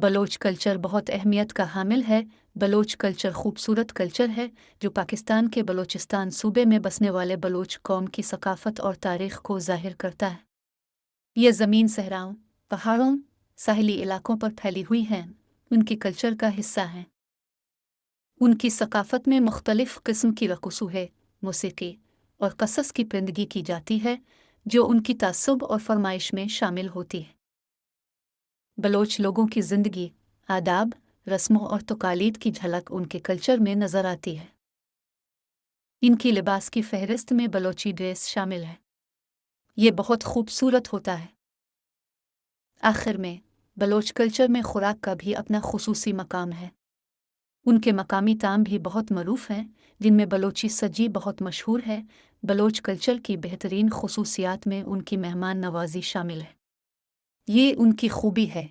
Baloch culture بہت اہمیت کا حامل ہے۔ بلوچ کلچر خوبصورت کلچر ہے جو پاکستان کے بلوچستان صوبے میں بسنے والے بلوچ قوم کی ثقافت اور تاریخ کو ظاہر کرتا ہے۔ یہ زمین صحراؤں، پہاڑوں، ساحلی علاقوں پر پھیلی ہوئی ہیں، ان کی کلچر کا حصہ ہیں۔ ان کی ثقافت میں مختلف قسم کی رقصیں، موسیقی اور قصص کی پرندگی کی جاتی ہے جو ان کی تعصب اور فرمائش میں شامل ہوتی ہے۔ بلوچ لوگوں کی زندگی، آداب، رسموں اور تقالید کی جھلک ان کے کلچر میں نظر آتی ہے۔ ان کی لباس کی فہرست میں بلوچی ڈریس شامل ہے۔ یہ بہت خوبصورت ہوتا ہے۔ آخر میں، بلوچ کلچر میں خوراک کا بھی اپنا خصوصی مقام ہے۔ ان کے مقامی طعام بھی بہت معروف ہیں، جن میں بلوچی سجی بہت مشہور ہے۔ بلوچ کلچر کی بہترین خصوصیات میں ان کی مہمان نوازی شامل ہے۔ یہ ان کی خوبی ہے۔